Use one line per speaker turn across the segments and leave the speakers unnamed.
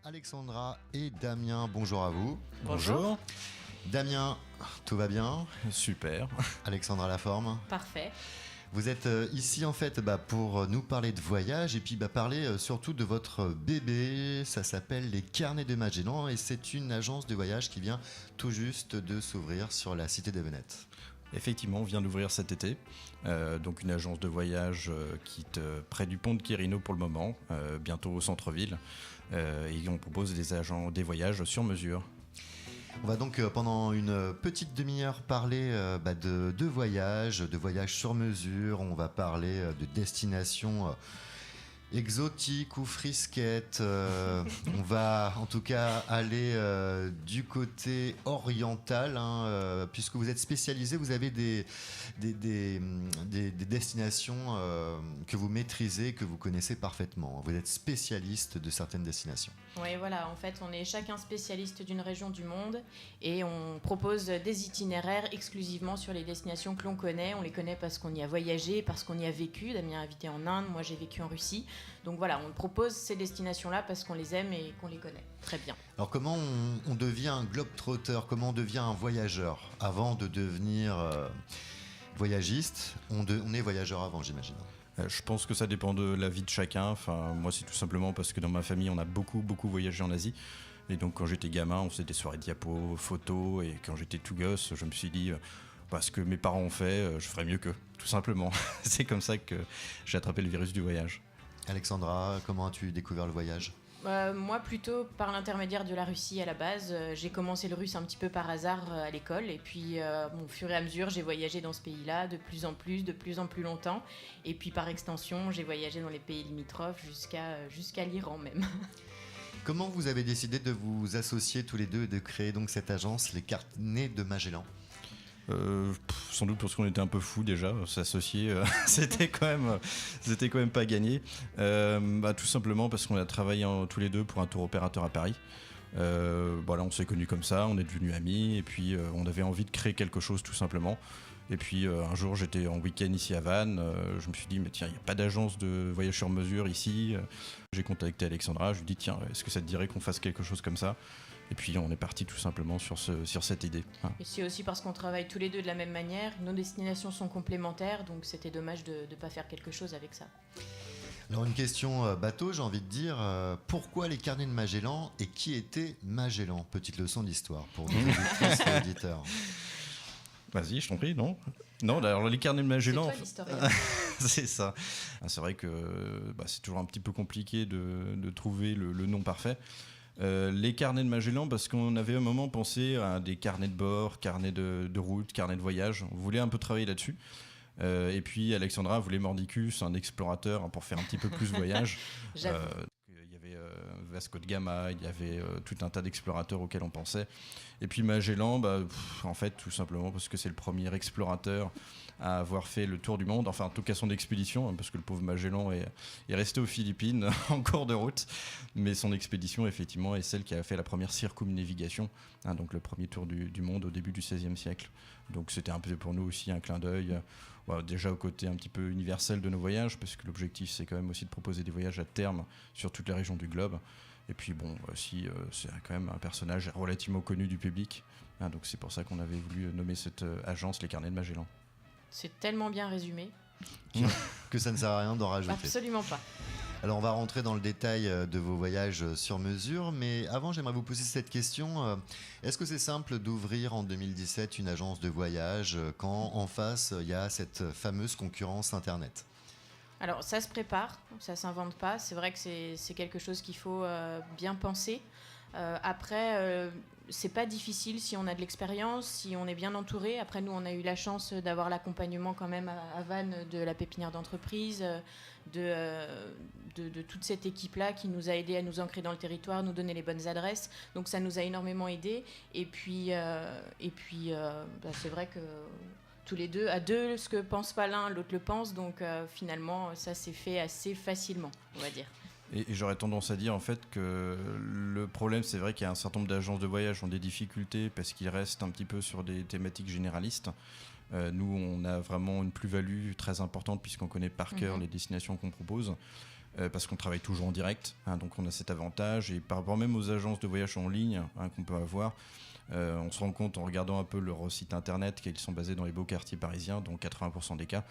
Alexandra et Damien, bonjour à vous.
Bonjour.
Damien, tout va bien?
Super.
Alexandra, la forme?
Parfait.
Vous êtes ici en fait pour nous parler de voyage et puis parler surtout de votre bébé. Ça s'appelle les Carnets de Magellan et c'est une agence de voyage qui vient tout juste de s'ouvrir sur la cité des Venettes.
Effectivement, on vient d'ouvrir cet été, donc une agence de voyage qui est près du pont de Quirino pour le moment, bientôt au centre-ville, et on propose des voyages sur mesure.
On va donc pendant une petite demi-heure parler de voyages sur mesure. On va parler de destinations exotiques ou frisquettes. On va en tout cas aller du côté oriental, puisque vous êtes spécialisé, vous avez des destinations que vous maîtrisez, que vous connaissez parfaitement. Vous êtes spécialiste de certaines destinations.
Oui, voilà, en fait, on est chacun spécialiste d'une région du monde et on propose des itinéraires exclusivement sur les destinations que l'on connaît. On les connaît parce qu'on y a voyagé, parce qu'on y a vécu. Damien a habité en Inde, moi j'ai vécu en Russie. Donc voilà, on propose ces destinations-là parce qu'on les aime et qu'on les connaît très bien. Alors
comment on devient un globe-trotter? Comment on devient un voyageur avant de devenir voyagiste? On est voyageur avant, j'imagine.
Je pense que ça dépend de la vie de chacun. Enfin, moi, c'est tout simplement parce que dans ma famille, on a beaucoup voyagé en Asie. Et donc, quand j'étais gamin, on faisait des soirées diapos, photos. Et quand j'étais tout gosse, je me suis dit, parce que mes parents ont fait, je ferais mieux qu'eux, tout simplement. C'est comme ça que j'ai attrapé le virus du voyage.
Alexandra, comment as-tu découvert le voyage ?
Moi, plutôt par l'intermédiaire de la Russie à la base. J'ai commencé le russe un petit peu par hasard à l'école. Et puis, au fur et à mesure, j'ai voyagé dans ce pays-là de plus en plus longtemps. Et puis, par extension, j'ai voyagé dans les pays limitrophes jusqu'à l'Iran même.
Comment vous avez décidé de vous associer tous les deux et de créer donc cette agence, les Carnets de Magellan ?
Sans doute parce qu'on était un peu fous déjà, s'associer, c'était quand même pas gagné. Tout simplement parce qu'on a travaillé tous les deux pour un tour opérateur à Paris. Voilà, on s'est connus comme ça, on est devenus amis et puis on avait envie de créer quelque chose tout simplement. Et puis un jour j'étais en week-end ici à Vannes, je me suis dit mais tiens, il n'y a pas d'agence de voyage sur mesure ici. J'ai contacté Alexandra, je lui ai dit tiens, est-ce que ça te dirait qu'on fasse quelque chose comme ça ? Et puis on est parti tout simplement sur cette idée.
Et c'est aussi parce qu'on travaille tous les deux de la même manière, nos destinations sont complémentaires, donc c'était dommage de ne pas faire quelque chose avec ça.
Alors une question bateau, j'ai envie de dire, pourquoi les Carnets de Magellan et qui était Magellan ? Petite leçon d'histoire pour nos auditrices et auditeurs.
Vas-y, je t'en prie, non, alors les Carnets de Magellan...
C'est toi l'historien.
C'est ça. C'est vrai que c'est toujours un petit peu compliqué de trouver le nom parfait. Les Carnets de Magellan, parce qu'on avait un moment pensé à des carnets de bord, carnets de route, carnets de voyage. On voulait un peu travailler là-dessus. Et puis Alexandra voulait Mordicus, un explorateur, pour faire un petit peu plus voyage.
J'avoue.
Il y avait Vasco de Gama, il y avait tout un tas d'explorateurs auxquels on pensait. Et puis Magellan, en fait, tout simplement parce que c'est le premier explorateur à avoir fait le tour du monde, enfin en tout cas son expédition, parce que le pauvre Magellan est resté aux Philippines en cours de route, mais son expédition effectivement est celle qui a fait la première circumnavigation, donc le premier tour du monde au début du XVIe siècle. Donc c'était un peu pour nous aussi un clin d'œil, déjà au côté un petit peu universel de nos voyages, parce que l'objectif c'est quand même aussi de proposer des voyages à terme sur toutes les régions du globe. Et puis aussi c'est quand même un personnage relativement connu du public, donc c'est pour ça qu'on avait voulu nommer cette agence les Carnets de Magellan.
C'est tellement bien résumé.
Que ça ne sert à rien d'en rajouter.
Absolument pas.
Alors on va rentrer dans le détail de vos voyages sur mesure, mais avant j'aimerais vous poser cette question. Est-ce que c'est simple d'ouvrir en 2017 une agence de voyage quand en face il y a cette fameuse concurrence Internet ?
Alors ça se prépare, ça s'invente pas. C'est vrai que c'est quelque chose qu'il faut bien penser. Après, c'est pas difficile si on a de l'expérience, si on est bien entouré. Après, nous, on a eu la chance d'avoir l'accompagnement quand même à Vannes de la pépinière d'entreprise, de toute cette équipe-là qui nous a aidés à nous ancrer dans le territoire, nous donner les bonnes adresses. Donc ça nous a énormément aidés. Et puis c'est vrai que tous les deux, à deux, ce que pense pas l'un, l'autre le pense. Donc finalement, ça s'est fait assez facilement, on va dire.
Et j'aurais tendance à dire en fait que le problème, c'est vrai qu'il y a un certain nombre d'agences de voyage qui ont des difficultés parce qu'ils restent un petit peu sur des thématiques généralistes. Nous, on a vraiment une plus-value très importante puisqu'on connaît par cœur les destinations qu'on propose. parce qu'on travaille toujours en direct, hein, donc on a cet avantage. Et par rapport même aux agences de voyage en ligne, hein, qu'on peut avoir, on se rend compte en regardant un peu leur site internet qu'ils sont basés dans les beaux quartiers parisiens, donc 80% des cas.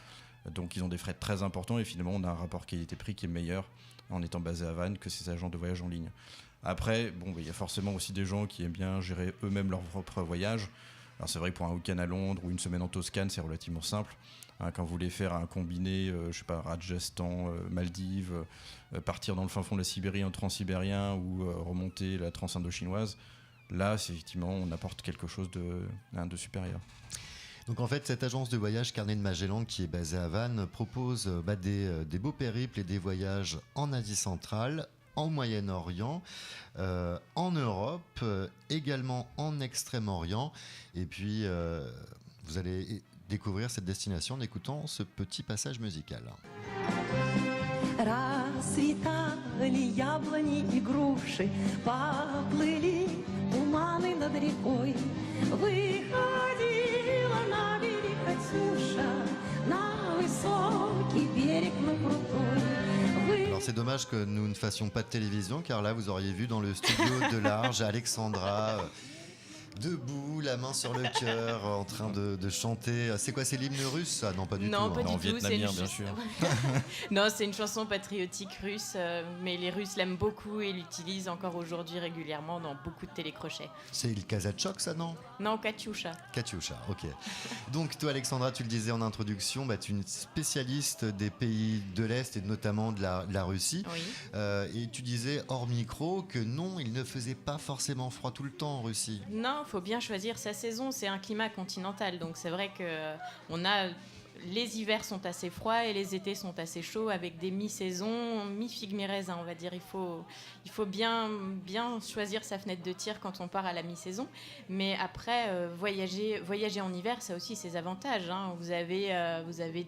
Donc ils ont des frais très importants et finalement on a un rapport qualité-prix qui est meilleur en étant basé à Vannes que ces agents de voyage en ligne. Après, il y a forcément aussi des gens qui aiment bien gérer eux-mêmes leur propre voyage. Alors c'est vrai que pour un week-end à Londres ou une semaine en Toscane, c'est relativement simple. Hein, quand vous voulez faire un combiné, Rajasthan, Maldives, partir dans le fin fond de la Sibérie en transsibérien ou remonter la transindochinoise, là, effectivement, on apporte quelque chose de supérieur.
Donc en fait, cette agence de voyage Carnet de Magellan qui est basée à Vannes propose des beaux périples et des voyages en Asie centrale, en Moyen-Orient, en Europe, également en Extrême-Orient. Et puis, vous allez découvrir cette destination en écoutant ce petit passage musical.
Расцветали яблони и груши, поплыли туманы над рекой. Выходила на берег Катюша, на высокий берег, на крутой.
Alors c'est dommage que nous ne fassions pas de télévision, car là vous auriez vu dans le studio de Large Alexandra debout, la main sur le cœur, en train de chanter. C'est quoi, c'est l'hymne russe ça? Non, pas du tout.
Non, pas
hein.
du tout.
Vietnamien, bien sûr.
Non, c'est une chanson patriotique russe, mais les Russes l'aiment beaucoup et l'utilisent encore aujourd'hui régulièrement dans beaucoup de télécrochets.
C'est le Kazachok ça, non?
Non, Katyusha.
Katyusha, ok. Donc toi Alexandra, tu le disais en introduction, tu es une spécialiste des pays de l'Est et notamment de la Russie.
Oui.
Et tu disais hors micro que non, il ne faisait pas forcément froid tout le temps en Russie.
Non, il faut bien choisir sa saison. C'est un climat continental, donc c'est vrai que les hivers sont assez froids et les étés sont assez chauds avec des mi-saisons, mi-figue, mi-raisin, on va dire. Il faut bien choisir sa fenêtre de tir quand on part à la mi-saison. Mais après, voyager en hiver, ça a aussi ses avantages. Hein. Vous avez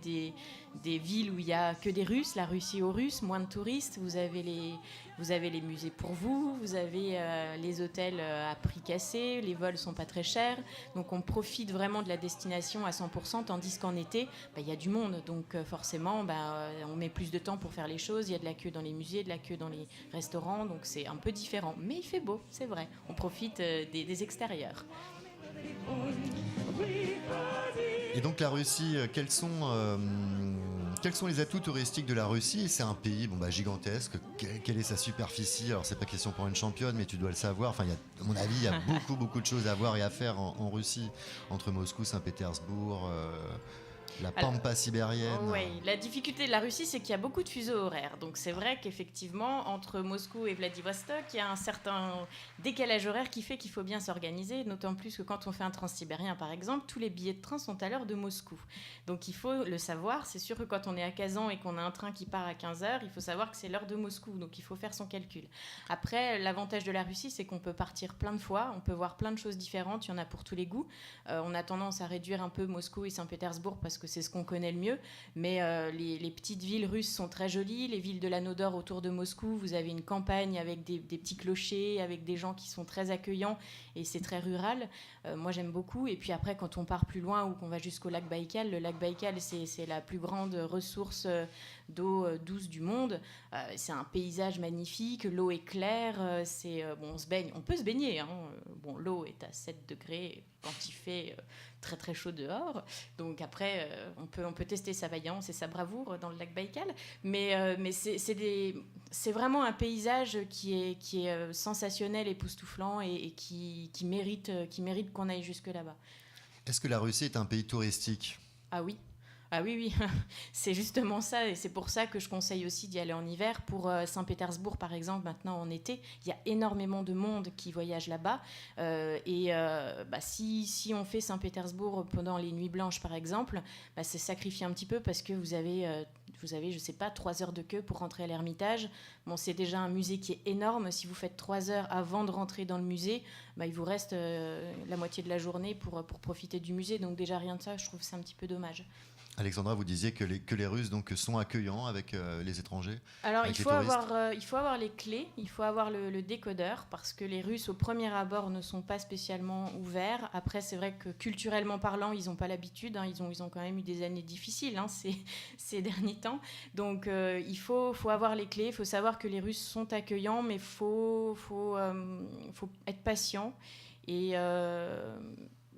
des villes où il n'y a que des Russes, la Russie aux Russes, moins de touristes. Vous avez les musées pour vous avez les hôtels à prix cassé, les vols sont pas très chers, donc on profite vraiment de la destination à 100%, tandis qu'en été, il y a du monde, donc forcément, on met plus de temps pour faire les choses, il y a de la queue dans les musées, de la queue dans les restaurants, donc c'est un peu différent. Mais il fait beau, c'est vrai, on profite des extérieurs.
Et donc la Russie, quels sont les atouts touristiques de la Russie? C'est un pays gigantesque. Quelle est sa superficie? Alors c'est pas question pour une championne, mais tu dois le savoir. Enfin, à mon avis, il y a beaucoup de choses à voir et à faire en Russie, entre Moscou, Saint-Pétersbourg, la pampa sibérienne.
Oui, la difficulté de la Russie, c'est qu'il y a beaucoup de fuseaux horaires. Donc c'est vrai qu'effectivement, entre Moscou et Vladivostok, il y a un certain décalage horaire qui fait qu'il faut bien s'organiser, d'autant plus que quand on fait un transsibérien, par exemple, tous les billets de train sont à l'heure de Moscou. Donc il faut le savoir. C'est sûr que quand on est à Kazan et qu'on a un train qui part à 15h, il faut savoir que c'est l'heure de Moscou. Donc il faut faire son calcul. Après, l'avantage de la Russie, c'est qu'on peut partir plein de fois, on peut voir plein de choses différentes, il y en a pour tous les goûts. On a tendance à réduire un peu Moscou et Saint-Pétersbourg parce que c'est ce qu'on connaît le mieux, mais les petites villes russes sont très jolies, les villes de l'anneau d'or autour de Moscou, vous avez une campagne avec des petits clochers, avec des gens qui sont très accueillants et c'est très rural. Moi j'aime beaucoup, et puis après quand on part plus loin ou qu'on va jusqu'au lac Baïkal, le lac Baïkal c'est la plus grande ressource d'eau douce du monde, c'est un paysage magnifique, l'eau est claire, on se baigne, on peut se baigner, hein. L'eau est à 7 degrés quand il fait très très chaud dehors, donc après on peut tester sa vaillance et sa bravoure dans le lac Baïkal, mais c'est vraiment un paysage qui est sensationnel, époustouflant et qui mérite qu'on aille jusque là-bas.
Est-ce que la Russie est un pays touristique?
Ah oui. Ah oui, c'est justement ça, et c'est pour ça que je conseille aussi d'y aller en hiver. Pour Saint-Pétersbourg, par exemple, maintenant en été, il y a énormément de monde qui voyage là-bas. Si on fait Saint-Pétersbourg pendant les nuits blanches, par exemple, c'est sacrifié un petit peu parce que vous avez, je sais pas, 3 heures de queue pour rentrer à l'Ermitage. Bon, c'est déjà un musée qui est énorme. Si vous faites 3 heures avant de rentrer dans le musée, il vous reste la moitié de la journée pour profiter du musée. Donc déjà, rien de ça, je trouve que c'est un petit peu dommage.
Alexandra, vous disiez que les Russes donc, sont accueillants avec les étrangers.
Alors,
Avec
il
les
faut,
touristes.
il faut avoir les clés, il faut avoir le décodeur, parce que les Russes, au premier abord, ne sont pas spécialement ouverts. Après, c'est vrai que culturellement parlant, ils n'ont pas l'habitude. Hein, ils ont quand même eu des années difficiles ces derniers temps. Donc, il faut avoir les clés, il faut savoir que les Russes sont accueillants, mais il faut être patient. Et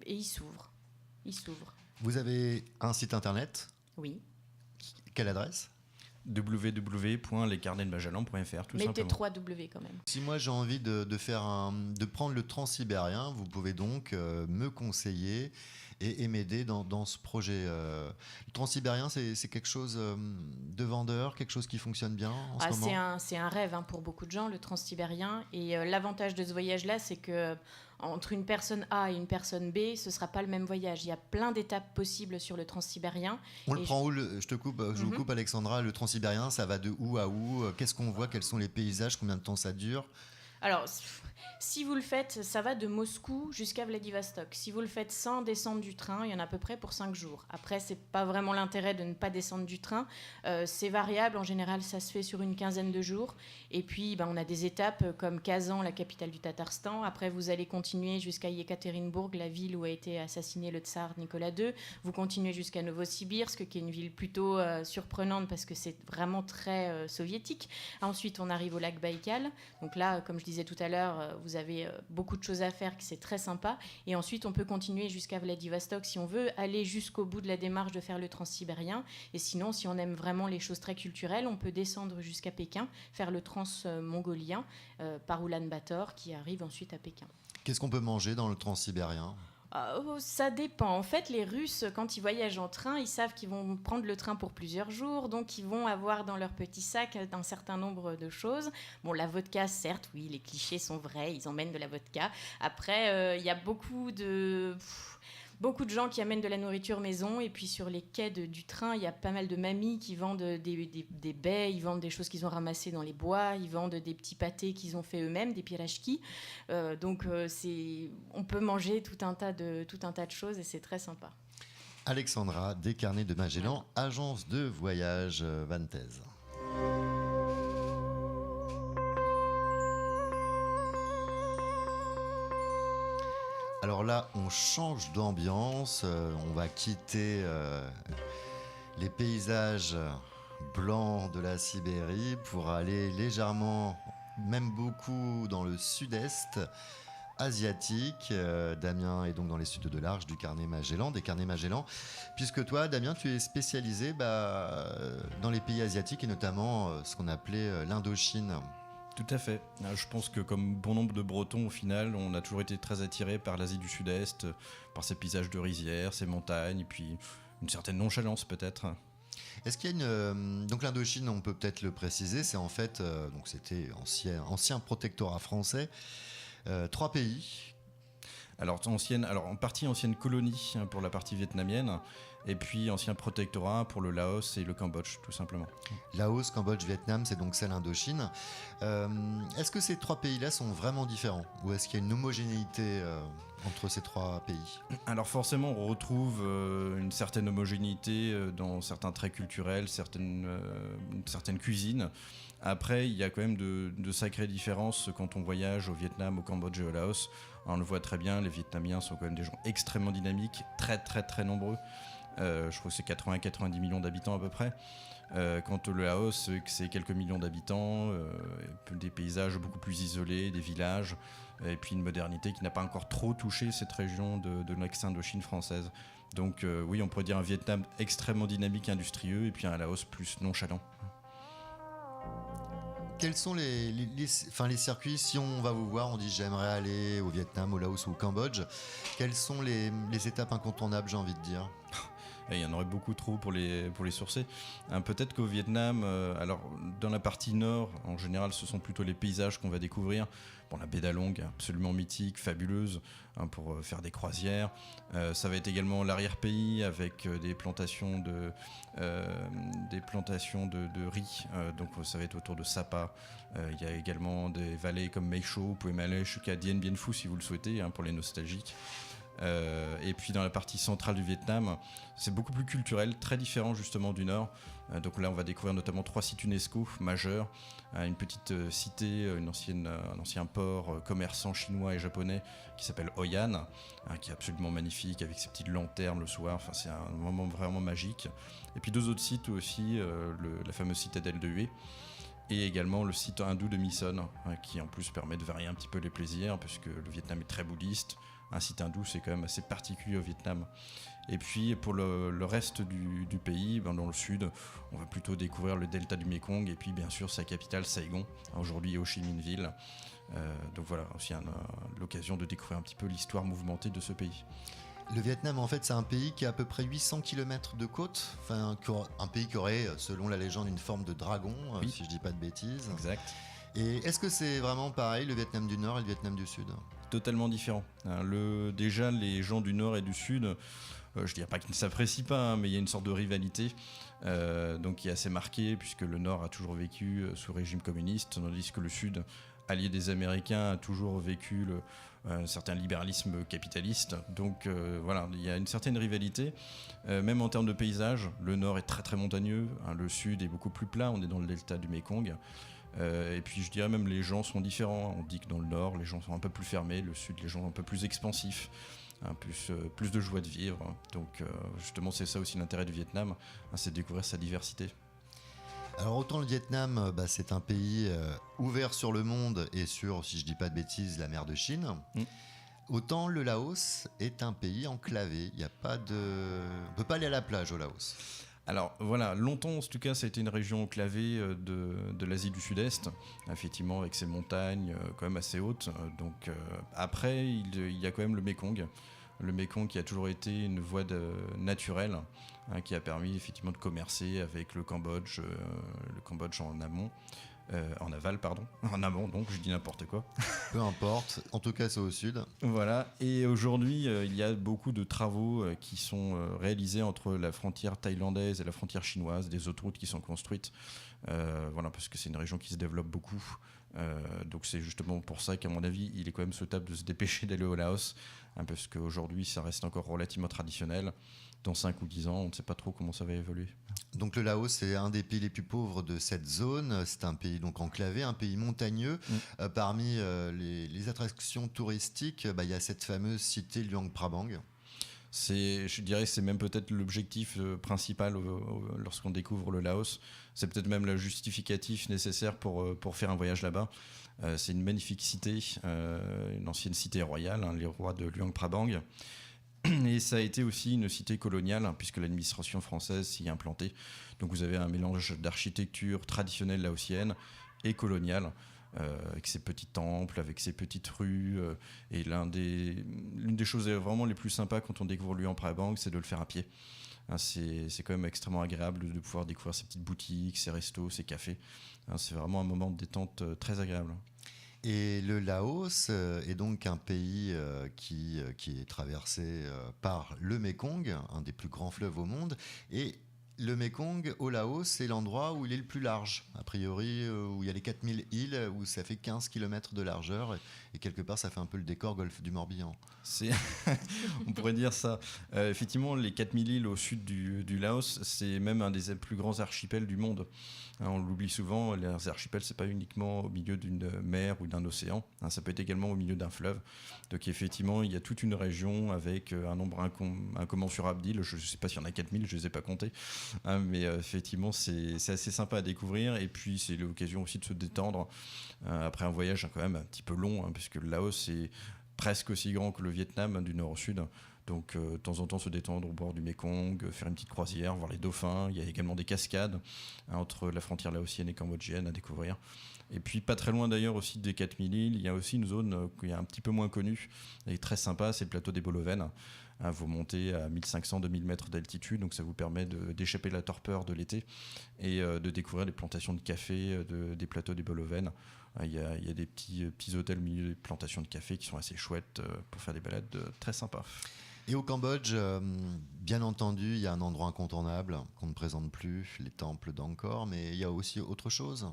ils s'ouvrent. Ils s'ouvrent.
Vous avez un site internet.
Oui.
Quelle adresse?
www.lescarnetsdemagellan.fr tout
Mettez
simplement.
3 W quand même.
Si moi j'ai envie de prendre le transsibérien, vous pouvez donc me conseiller et m'aider dans ce projet. Le transsibérien, c'est quelque chose de vendeur, quelque chose qui fonctionne bien en ce moment.
C'est un rêve pour beaucoup de gens, le transsibérien. Et l'avantage de ce voyage-là, c'est que entre une personne A et une personne B, ce ne sera pas le même voyage. Il y a plein d'étapes possibles sur le transsibérien.
On le prend où je te coupe, je vous coupe Alexandra, le transsibérien, ça va de où à où? Qu'est-ce qu'on voit? Quels sont les paysages? Combien de temps ça dure?
Alors, si vous le faites, ça va de Moscou jusqu'à Vladivostok. Si vous le faites sans descendre du train, il y en a à peu près pour 5 jours. Après, c'est pas vraiment l'intérêt de ne pas descendre du train. C'est variable. En général, ça se fait sur une quinzaine de jours. Et puis, on a des étapes comme Kazan, la capitale du Tatarstan. Après, vous allez continuer jusqu'à Yekaterinbourg, la ville où a été assassiné le tsar Nicolas II. Vous continuez jusqu'à Novosibirsk, qui est une ville plutôt surprenante parce que c'est vraiment très soviétique. Ensuite, on arrive au lac Baïkal. Donc là, comme je disais tout à l'heure, vous avez beaucoup de choses à faire, c'est très sympa. Et ensuite, on peut continuer jusqu'à Vladivostok si on veut aller jusqu'au bout de la démarche de faire le transsibérien. Et sinon, si on aime vraiment les choses très culturelles, on peut descendre jusqu'à Pékin, faire le trans-mongolien par Ulan-Bator, qui arrive ensuite à Pékin.
Qu'est-ce qu'on peut manger dans le transsibérien?
Ça dépend. En fait, les Russes, quand ils voyagent en train, ils savent qu'ils vont prendre le train pour plusieurs jours, donc ils vont avoir dans leur petit sac un certain nombre de choses. Bon, la vodka, certes, oui, les clichés sont vrais, ils emmènent de la vodka. Après, il y a beaucoup de gens qui amènent de la nourriture maison, et puis sur les quais du train, il y a pas mal de mamies qui vendent des baies, ils vendent des choses qu'ils ont ramassées dans les bois, ils vendent des petits pâtés qu'ils ont fait eux-mêmes, des pirachki. Donc on peut manger tout un tas de choses et c'est très sympa.
Alexandra, des Carnets de Magellan, agence de voyage Vantaise. Alors là, on change d'ambiance, on va quitter les paysages blancs de la Sibérie pour aller légèrement, même beaucoup, dans le sud-est asiatique. Damien est donc dans les studios de l'Arche du Carnet Magellan, des Carnets Magellan, puisque toi, Damien, tu es spécialisé dans les pays asiatiques et notamment ce qu'on appelait l'Indochine.
Tout à fait. Je pense que comme bon nombre de Bretons, au final, on a toujours été très attirés par l'Asie du Sud-Est, par ses paysages de rizières, ses montagnes, et puis une certaine nonchalance peut-être.
Est-ce qu'il y a donc l'Indochine, on peut peut-être le préciser, c'est en fait, donc c'était ancien protectorat français, 3 pays.
Alors en partie ancienne colonie pour la partie vietnamienne, et puis ancien protectorat pour le Laos et le Cambodge, tout simplement.
Laos, Cambodge, Vietnam, c'est donc celle Indochine. Est-ce que ces 3 pays-là sont vraiment différents? Ou est-ce qu'il y a une homogénéité entre ces 3 pays?
Alors forcément, on retrouve une certaine homogénéité dans certains traits culturels, certaines cuisines. Après, il y a quand même de sacrées différences quand on voyage au Vietnam, au Cambodge et au Laos. On le voit très bien, les Vietnamiens sont quand même des gens extrêmement dynamiques, très très très nombreux. Je crois que c'est 80-90 millions d'habitants à peu près. Quant au Laos, c'est quelques millions d'habitants, des paysages beaucoup plus isolés, des villages, et puis une modernité qui n'a pas encore trop touché cette région de l'ex-Indochine française. Donc oui, on pourrait dire un Vietnam extrêmement dynamique, industrieux, et puis un Laos plus nonchalant.
Quels sont les circuits? Si on va vous voir, on dit j'aimerais aller au Vietnam, au Laos ou au Cambodge. Quelles sont les étapes incontournables, j'ai envie de dire?
Et il y en aurait beaucoup trop pour les sourcer. Peut-être qu'au Vietnam, alors dans la partie nord, en général, ce sont plutôt les paysages qu'on va découvrir. Bon, la baie d'Along, absolument mythique, fabuleuse, pour faire des croisières. Ça va être également l'arrière-pays avec des plantations de riz. Donc ça va être autour de Sapa. Il y a également des vallées comme Meisho. Vous pouvez m'aller jusqu'à Dien Bien Phu si vous le souhaitez, pour les nostalgiques. Et puis dans la partie centrale du Vietnam, c'est beaucoup plus culturel, très différent justement du nord. Donc là, on va découvrir notamment 3 sites UNESCO majeurs, une petite cité, un ancien port commerçant chinois et japonais qui s'appelle Hoi An, qui est absolument magnifique avec ses petites lanternes le soir. Enfin, c'est un moment vraiment magique. Et puis 2 autres sites aussi, la fameuse citadelle de Hue. Et également le site hindou de Myson, qui en plus permet de varier un petit peu les plaisirs, puisque le Vietnam est très bouddhiste. Un site hindou, c'est quand même assez particulier au Vietnam. Et puis pour le reste du pays, dans le sud, on va plutôt découvrir le delta du Mekong et puis bien sûr sa capitale Saigon, aujourd'hui Ho Chi Minh Ville. Donc voilà, aussi l'occasion de découvrir un petit peu l'histoire mouvementée de ce pays.
Le Vietnam, en fait, c'est un pays qui a à peu près 800 km de côte. Enfin, un pays qui aurait, selon la légende, une forme de dragon,
Oui.
si je dis pas de bêtises.
Exact.
Et est-ce que c'est vraiment pareil, le Vietnam du Nord et le Vietnam du Sud?
Totalement différent. Déjà, les gens du Nord et du Sud, je dirais pas qu'ils ne s'apprécient pas, mais il y a une sorte de rivalité donc qui est assez marquée, puisque le Nord a toujours vécu sous régime communiste, tandis que le Sud, allié des Américains, a toujours vécu un certain libéralisme capitaliste. Donc voilà, il y a une certaine rivalité, même en termes de paysage. Le Nord est très très montagneux, le Sud est beaucoup plus plat, on est dans le delta du Mekong. Et puis je dirais même les gens sont différents. On dit que dans le Nord, les gens sont un peu plus fermés, le Sud, les gens sont un peu plus expansifs, plus de joie de vivre. Donc justement, c'est ça aussi l'intérêt du Vietnam, c'est de découvrir sa diversité.
Alors autant le Vietnam, c'est un pays ouvert sur le monde et sur, si je dis pas de bêtises, la mer de Chine. Autant le Laos est un pays enclavé. Il y a pas de, on peut pas aller à la plage au Laos.
Alors voilà, longtemps en tout cas ça a été une région enclavée de l'Asie du Sud-Est, effectivement avec ses montagnes quand même assez hautes. Donc après il y a quand même le Mekong qui a toujours été une voie naturelle, qui a permis effectivement de commercer avec le Cambodge en amont. En aval, pardon. En amont, donc, je dis n'importe quoi.
Peu importe, en tout cas c'est au sud.
Voilà, et aujourd'hui, il y a beaucoup de travaux qui sont réalisés entre la frontière thaïlandaise et la frontière chinoise, des autoroutes qui sont construites, voilà, parce que c'est une région qui se développe beaucoup. Donc c'est justement pour ça qu'à mon avis, il est quand même souhaitable de se dépêcher d'aller au Laos, parce qu'aujourd'hui, ça reste encore relativement traditionnel. Dans 5 ou 10 ans, on ne sait pas trop comment ça va évoluer.
Donc le Laos, c'est un des pays les plus pauvres de cette zone. C'est un pays donc enclavé, un pays montagneux. Parmi les attractions touristiques, il y a cette fameuse cité Luang Prabang.
Je dirais que c'est même peut-être l'objectif principal lorsqu'on découvre le Laos. C'est peut-être même le justificatif nécessaire pour faire un voyage là-bas. C'est une magnifique cité, une ancienne cité royale, les rois de Luang Prabang. Et ça a été aussi une cité coloniale, puisque l'administration française s'y est implantée. Donc vous avez un mélange d'architecture traditionnelle laotienne et coloniale, avec ses petits temples, avec ses petites rues. Et l'une des choses vraiment les plus sympas quand on découvre Luang Prabang, c'est de le faire à pied. C'est quand même extrêmement agréable de pouvoir découvrir ces petites boutiques, ces restos, ces cafés. C'est vraiment un moment de détente très agréable.
Et le Laos est donc un pays qui est traversé par le Mekong, un des plus grands fleuves au monde. Et le Mekong, au Laos, c'est l'endroit où il est le plus large. A priori, où il y a les 4000 îles, où ça fait 15 km de largeur. Et quelque part, ça fait un peu le décor golfe du Morbihan.
On pourrait dire ça. Effectivement, les 4000 îles au sud du Laos, c'est même un des plus grands archipels du monde. On l'oublie souvent, les archipels, c'est pas uniquement au milieu d'une mer ou d'un océan, ça peut être également au milieu d'un fleuve. Donc effectivement, il y a toute une région avec un nombre incommensurable d'îles. Je ne sais pas s'il y en a 4000, je ne les ai pas comptées, mais effectivement, c'est assez sympa à découvrir. Et puis, c'est l'occasion aussi de se détendre après un voyage quand même un petit peu long, puisque le Laos est presque aussi grand que le Vietnam, du nord au sud. Donc de temps en temps se détendre au bord du Mekong, faire une petite croisière, voir les dauphins. Il y a également des cascades entre la frontière laotienne et cambodgienne à découvrir. Et puis pas très loin d'ailleurs aussi des 4000 îles, il y a aussi une zone qui est un petit peu moins connue et très sympa, c'est le plateau des Boloven. Vous montez à 1500-2000 mètres d'altitude, donc ça vous permet d'échapper la torpeur de l'été et de découvrir les plantations de café des plateaux des Boloven. Il y a des petits hôtels au milieu des plantations de café qui sont assez chouettes pour faire des balades très sympas.
Et au Cambodge, bien entendu, il y a un endroit incontournable qu'on ne présente plus, les temples d'Angkor, mais il y a aussi autre chose.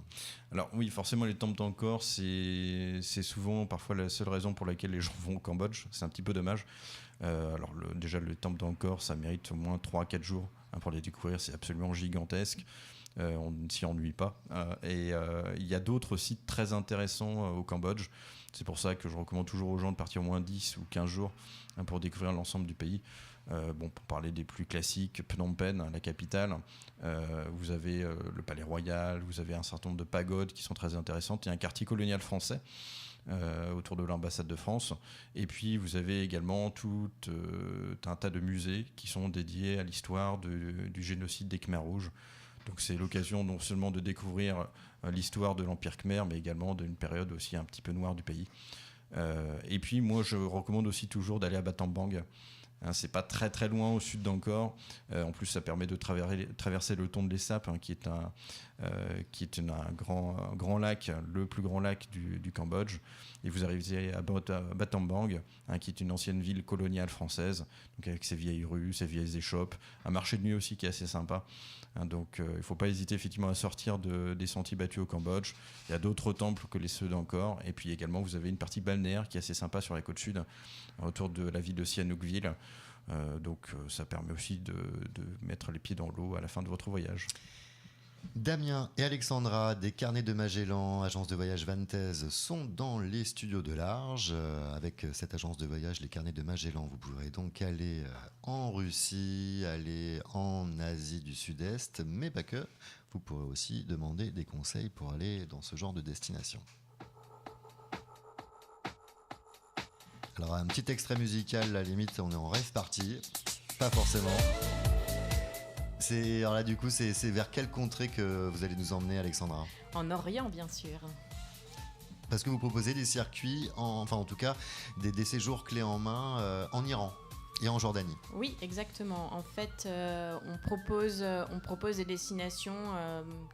Alors oui, forcément, les temples d'Angkor, c'est souvent parfois la seule raison pour laquelle les gens vont au Cambodge. C'est un petit peu dommage. Alors déjà, le temple d'Angkor, ça mérite au moins 3-4 jours pour les découvrir. C'est absolument gigantesque. On ne s'y ennuie pas. Et il y a d'autres sites très intéressants au Cambodge. C'est pour ça que je recommande toujours aux gens de partir au moins 10 ou 15 jours pour découvrir l'ensemble du pays. Pour parler des plus classiques, Phnom Penh, la capitale, vous avez le Palais Royal, vous avez un certain nombre de pagodes qui sont très intéressantes. Il y a un quartier colonial français autour de l'ambassade de France. Et puis vous avez également tout un tas de musées qui sont dédiés à l'histoire du génocide des Khmers rouges. Donc c'est l'occasion non seulement de découvrir l'histoire de l'Empire Khmer, mais également d'une période aussi un petit peu noire du pays. Et puis moi je recommande aussi toujours d'aller à Battambang. C'est pas très très loin au sud d'Angkor. En plus, ça permet de traverser le Tonle Sap, qui est un grand lac, le plus grand lac du Cambodge. Et vous arrivez à Battambang, qui est une ancienne ville coloniale française, donc avec ses vieilles rues, ses vieilles échoppes, un marché de nuit aussi qui est assez sympa. Donc il ne faut pas hésiter effectivement à sortir des sentiers battus au Cambodge. Il y a d'autres temples que les ceux d'Angkor. Et puis également, vous avez une partie balnéaire qui est assez sympa sur la côte sud, autour de la ville de Sihanoukville. Donc ça permet aussi de mettre les pieds dans l'eau à la fin de votre voyage.
Damien et Alexandra des Carnets de Magellan, agence de voyage Vanthèse, sont dans les studios de Large. Avec cette agence de voyage, les Carnets de Magellan, vous pourrez donc aller en Russie, aller en Asie du Sud-Est, mais pas que. Vous pourrez aussi demander des conseils pour aller dans ce genre de destination. Alors un petit extrait musical, à la limite, on est en rêve party. Pas forcément. Alors là, du coup, c'est vers quelle contrée que vous allez nous emmener, Alexandra ?
En Orient, bien sûr.
Parce que vous proposez des circuits, en tout cas, des séjours clés en main en Iran et en Jordanie.
Oui, exactement. En fait, on propose des destinations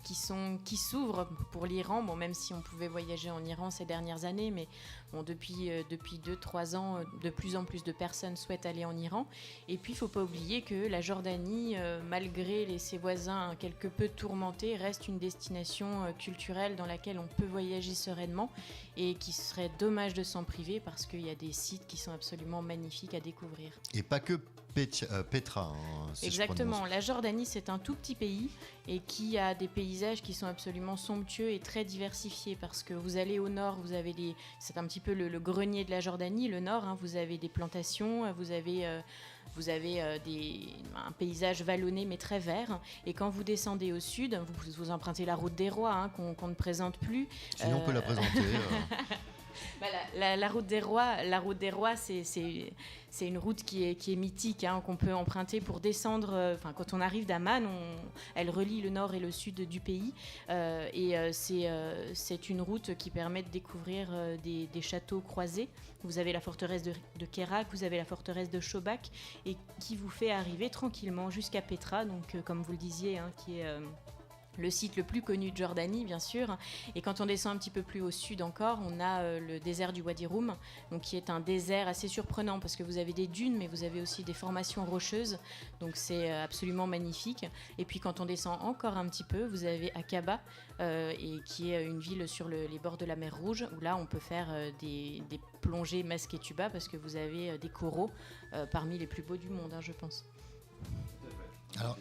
qui s'ouvrent pour l'Iran. Bon, même si on pouvait voyager en Iran ces dernières années, mais bon, depuis 2-3 ans, de plus en plus de personnes souhaitent aller en Iran. Et puis, il ne faut pas oublier que la Jordanie, malgré ses voisins quelque peu tourmentés, reste une destination culturelle dans laquelle on peut voyager sereinement et qui serait dommage de s'en priver parce qu'il y a des sites qui sont absolument magnifiques à découvrir.
Et pas que Petra. Si
exactement. La Jordanie, c'est un tout petit pays et qui a des paysages qui sont absolument somptueux et très diversifiés parce que vous allez au nord, c'est un petit peu le grenier de la Jordanie, le nord, vous avez des plantations, vous avez un paysage vallonné mais très vert. Et quand vous descendez au sud, vous empruntez la route des rois qu'on ne présente plus.
Sinon, on peut la présenter.
La route des rois, c'est une route qui est mythique, qu'on peut emprunter pour descendre. Quand on arrive d'Amman, elle relie le nord et le sud du pays, c'est une route qui permet de découvrir des châteaux croisés. Vous avez la forteresse de Kerak, vous avez la forteresse de Shobak, et qui vous fait arriver tranquillement jusqu'à Petra, donc comme vous le disiez, qui est le site le plus connu de Jordanie, bien sûr. Et quand on descend un petit peu plus au sud encore, on a le désert du Wadi Rum, donc qui est un désert assez surprenant parce que vous avez des dunes, mais vous avez aussi des formations rocheuses. Donc c'est absolument magnifique. Et puis quand on descend encore un petit peu, vous avez Aqaba, et qui est une ville sur les bords de la mer Rouge, où là on peut faire des plongées masques et tuba parce que vous avez des coraux parmi les plus beaux du monde, je pense.
Alors,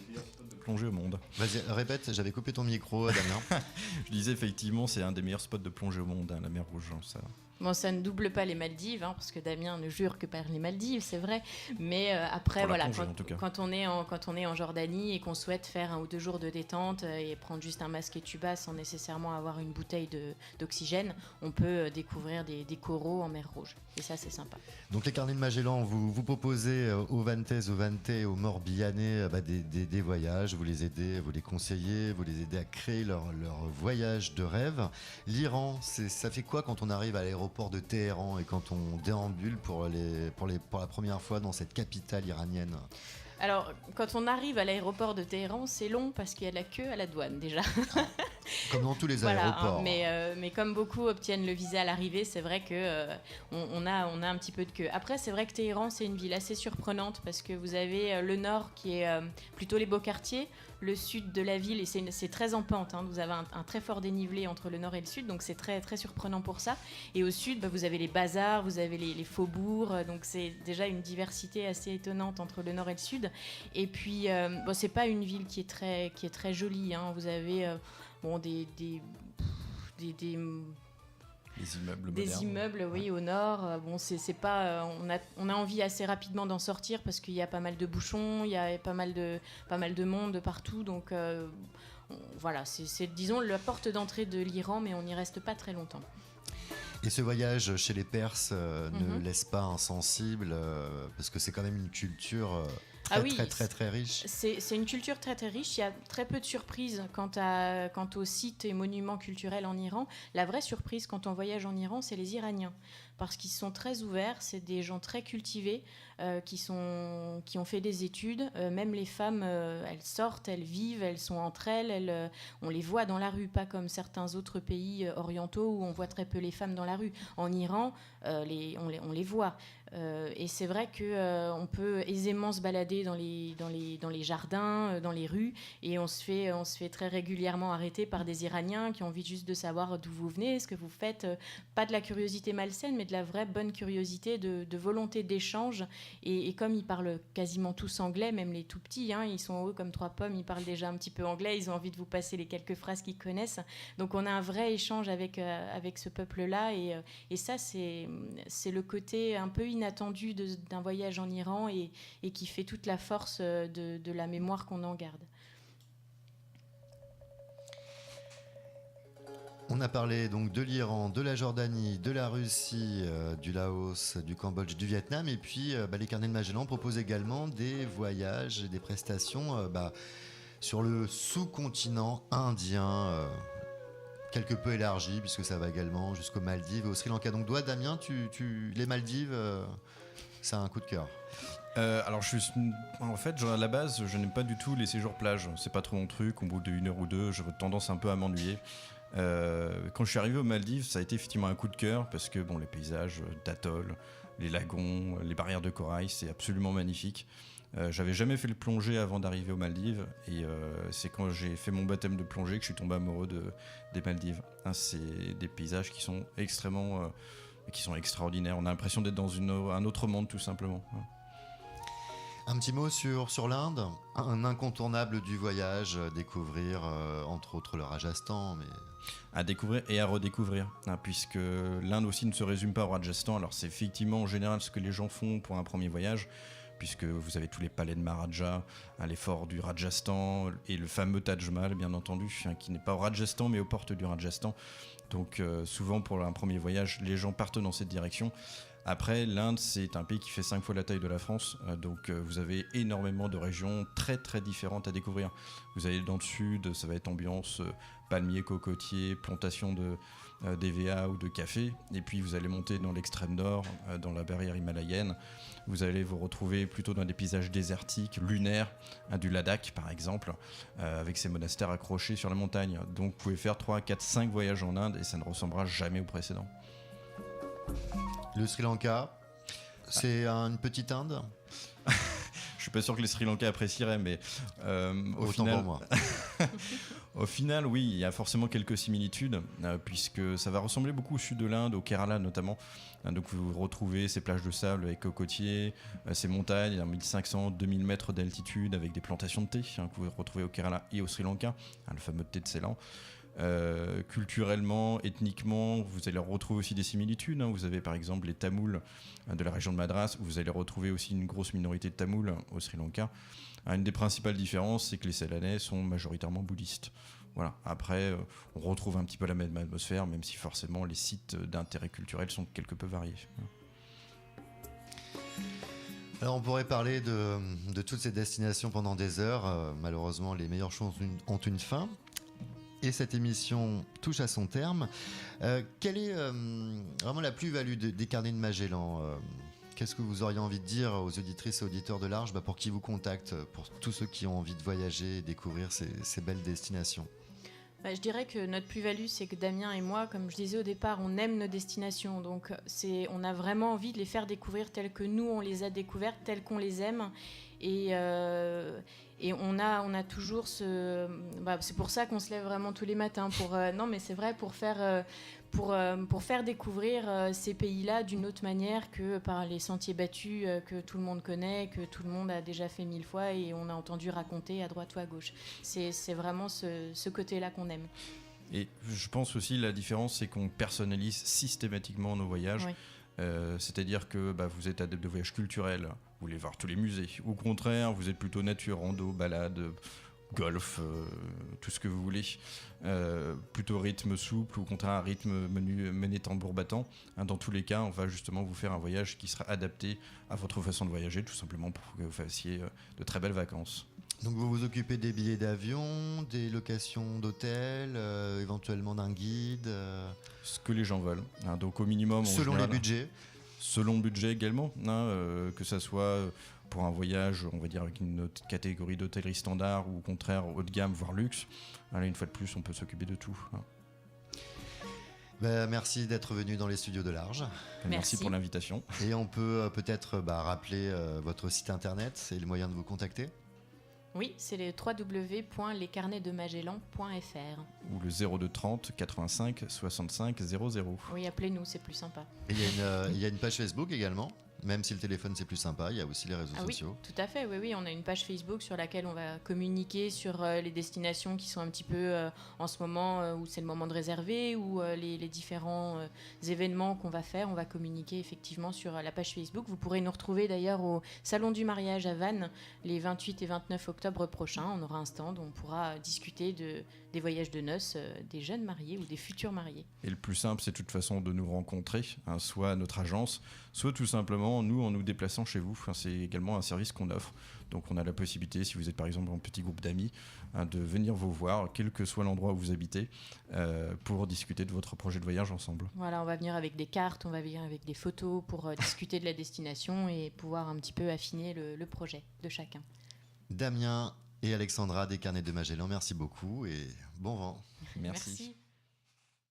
plonger au monde.
Vas-y, répète, j'avais coupé ton micro, Damien.
Je disais effectivement, c'est un des meilleurs spots de plongée au monde, la mer Rouge. Ça.
Bon, ça ne double pas les Maldives, parce que Damien ne jure que par les Maldives, c'est vrai. Mais après, quand on est en Jordanie et qu'on souhaite faire 1 ou 2 jours de détente et prendre juste un masque et tuba sans nécessairement avoir une bouteille d'oxygène, on peut découvrir des coraux en mer Rouge. Et ça, c'est sympa.
Donc les Carnets de Magellan, vous proposez aux Vanthaises, aux Vantais, aux Morbihanais des voyages, vous les aidez, vous les conseillez, vous les aidez à créer leur voyage de rêve. L'Iran, ça fait quoi quand on arrive à l'aéroport de Téhéran et quand on déambule pour la première fois dans cette capitale iranienne?
Alors, quand on arrive à l'aéroport de Téhéran, c'est long parce qu'il y a de la queue à la douane déjà.
Comme dans tous les
Voilà,
aéroports.
mais comme beaucoup obtiennent le visa à l'arrivée, c'est vrai que on a un petit peu de queue. Après, c'est vrai que Téhéran, c'est une ville assez surprenante parce que vous avez le nord qui est plutôt les beaux quartiers, le sud de la ville, et c'est très en pente, hein. Vous avez un très fort dénivelé entre le nord et le sud, donc c'est très, très surprenant pour ça. Et au sud, vous avez les bazars, vous avez les faubourgs, donc c'est déjà une diversité assez étonnante entre le nord et le sud. Et puis, c'est pas une ville qui est très jolie, hein. Vous avez
Les immeubles
des
modernes.
immeubles, oui, au nord. C'est pas. On a envie assez rapidement d'en sortir parce qu'il y a pas mal de bouchons, il y a pas mal de monde de partout. Donc voilà, c'est disons la porte d'entrée de l'Iran, mais on n'y reste pas très longtemps.
Et ce voyage chez les Perses ne laisse pas insensible, parce que c'est quand même une culture très riche.
C'est une culture très très riche. Il y a très peu de surprises quant aux sites et monuments culturels en Iran. La vraie surprise quand on voyage en Iran, c'est les Iraniens. Parce qu'ils sont très ouverts, c'est des gens très cultivés, qui ont fait des études. Même les femmes, elles sortent, elles vivent, elles sont entre elles, on les voit dans la rue, pas comme certains autres pays orientaux où on voit très peu les femmes dans la rue. En Iran, on les voit. Et c'est vrai qu'on peut aisément se balader dans les jardins, dans les rues, et on se fait très régulièrement arrêter par des Iraniens qui ont envie juste de savoir d'où vous venez, ce que vous faites. Pas de la curiosité malsaine, mais de la vraie bonne curiosité, de volonté d'échange. Et comme ils parlent quasiment tous anglais, même les tout petits, hein, ils sont hauts comme 3 pommes, ils parlent déjà un petit peu anglais, ils ont envie de vous passer les quelques phrases qu'ils connaissent. Donc on a un vrai échange avec ce peuple-là, et ça, c'est le côté un peu inattendu d'un voyage en Iran, et qui fait toute la force de la mémoire qu'on en garde.
On a parlé donc de l'Iran, de la Jordanie, de la Russie, du Laos, du Cambodge, du Vietnam, et puis les carnets de Magellan proposent également des voyages et des prestations sur le sous-continent indien, quelque peu élargi, puisque ça va également jusqu'aux Maldives et au Sri Lanka. Donc toi, Damien, les Maldives, c'est un coup de cœur.
Alors en fait, à la base, je n'aime pas du tout les séjours plage. C'est pas trop mon truc. Au bout d'1 heure ou 2, j'ai tendance un peu à m'ennuyer. Quand je suis arrivé aux Maldives, ça a été effectivement un coup de cœur parce que les paysages d'atoll, les lagons, les barrières de corail, c'est absolument magnifique. J'avais jamais fait le plongée avant d'arriver aux Maldives, et c'est quand j'ai fait mon baptême de plongée que je suis tombé amoureux des Maldives. Hein, c'est des paysages qui sont extraordinaires. On a l'impression d'être dans un autre monde, tout simplement.
Un petit mot sur l'Inde, un incontournable du voyage, découvrir entre autres le Rajasthan, mais...
À découvrir et à redécouvrir, hein, puisque l'Inde aussi ne se résume pas au Rajasthan. Alors c'est effectivement en général ce que les gens font pour un premier voyage, puisque vous avez tous les palais de Maharaja, hein, les forts du Rajasthan et le fameux Taj Mahal, bien entendu, hein, qui n'est pas au Rajasthan mais aux portes du Rajasthan. Donc souvent pour un premier voyage, les gens partent dans cette direction. Après, l'Inde, c'est un pays qui fait 5 fois la taille de la France, donc vous avez énormément de régions très très différentes à découvrir. Vous allez dans le sud, ça va être ambiance palmiers, cocotiers, plantation d'EVA ou de café, et puis vous allez monter dans l'extrême nord, dans la barrière himalayenne. Vous allez vous retrouver plutôt dans des paysages désertiques, lunaires, hein, du Ladakh par exemple, avec ses monastères accrochés sur la montagne. Donc vous pouvez faire 3, 4, 5 voyages en Inde et ça ne ressemblera jamais au précédent.
Le Sri Lanka, c'est une petite Inde.
Je suis pas sûr que les Sri Lankais apprécieraient, mais au
Autant
final,
pour moi.
au final, oui, il y a forcément quelques similitudes, puisque ça va ressembler beaucoup au sud de l'Inde, au Kerala notamment. Donc vous retrouvez ces plages de sable avec cocotiers, ces montagnes à 1500-2000 mètres d'altitude avec des plantations de thé, hein, que vous retrouvez au Kerala et au Sri Lanka, hein, le fameux thé de Ceylan. Culturellement, ethniquement, vous allez retrouver aussi des similitudes, hein. Vous avez par exemple les Tamouls de la région de Madras, où vous allez retrouver aussi une grosse minorité de Tamouls au Sri Lanka. Une des principales différences, c'est que les Ceylanais sont majoritairement bouddhistes. Voilà. Après, on retrouve un petit peu la même atmosphère, même si forcément les sites d'intérêt culturel sont quelque peu variés.
Alors on pourrait parler de toutes ces destinations pendant des heures. Malheureusement, les meilleures choses ont une fin. Et cette émission touche à son terme. Quelle est vraiment la plus-value des carnets de Magellan ? Qu'est-ce que vous auriez envie de dire aux auditrices et auditeurs de l'Arche pour qu'ils vous contactent, pour tous ceux qui ont envie de voyager et découvrir ces belles destinations ?
Je dirais que notre plus-value, c'est que Damien et moi, comme je disais au départ, on aime nos destinations. Donc, on a vraiment envie de les faire découvrir telles que nous, on les a découvertes, telles qu'on les aime. Et on a toujours ce... c'est pour ça qu'on se lève vraiment tous les matins. Non, mais c'est vrai, pour faire découvrir ces pays-là d'une autre manière que par les sentiers battus que tout le monde connaît, que tout le monde a déjà fait 1000 fois et on a entendu raconter à droite ou à gauche. C'est vraiment ce côté-là qu'on aime.
Et je pense aussi la différence, c'est qu'on personnalise systématiquement nos voyages.
Oui.
C'est-à-dire que vous êtes adepte de voyages culturels, vous voulez voir tous les musées. Au contraire, vous êtes plutôt nature, rando, balade, golf, tout ce que vous voulez. Plutôt rythme souple ou au contraire un rythme mené tambour battant. Dans tous les cas, on va justement vous faire un voyage qui sera adapté à votre façon de voyager, tout simplement pour que vous fassiez de très belles vacances.
Donc vous vous occupez des billets d'avion, des locations d'hôtels, éventuellement d'un guide
Ce que les gens veulent. Donc au minimum...
selon les budgets.
Selon le budget également, que ça soit pour un voyage, on va dire avec une autre catégorie d'hôtellerie standard ou au contraire haut de gamme, voire luxe. Une fois de plus, on peut s'occuper de tout.
Merci d'être venu dans les studios de Large.
Merci pour l'invitation.
Et on peut peut-être rappeler votre site internet et le moyen de vous contacter.
Oui, c'est le www.lescarnetsdemagellan.fr.
Ou le 02 30 85 65 00.
Oui, appelez-nous, c'est plus sympa.
Et il y a une page Facebook également. Même si le téléphone c'est plus sympa, il y a aussi les réseaux sociaux.
Oui, tout à fait. Oui, on a une page Facebook sur laquelle on va communiquer sur les destinations qui sont un petit peu en ce moment où c'est le moment de réserver ou les différents événements qu'on va faire. On va communiquer effectivement sur la page Facebook. Vous pourrez nous retrouver d'ailleurs au Salon du mariage à Vannes les 28 et 29 octobre prochains. On aura un stand où on pourra discuter des voyages de noces des jeunes mariés ou des futurs mariés.
Et le plus simple, c'est de toute façon de nous rencontrer, soit à notre agence, soit tout simplement nous en nous déplaçant chez vous. C'est également un service qu'on offre. Donc on a la possibilité, si vous êtes par exemple en petit groupe d'amis, de venir vous voir, quel que soit l'endroit où vous habitez, pour discuter de votre projet de voyage ensemble.
Voilà, on va venir avec des cartes, on va venir avec des photos pour discuter de la destination et pouvoir un petit peu affiner le projet de chacun.
Damien et Alexandra des Carnets de Magellan, merci beaucoup et bon vent.
Merci.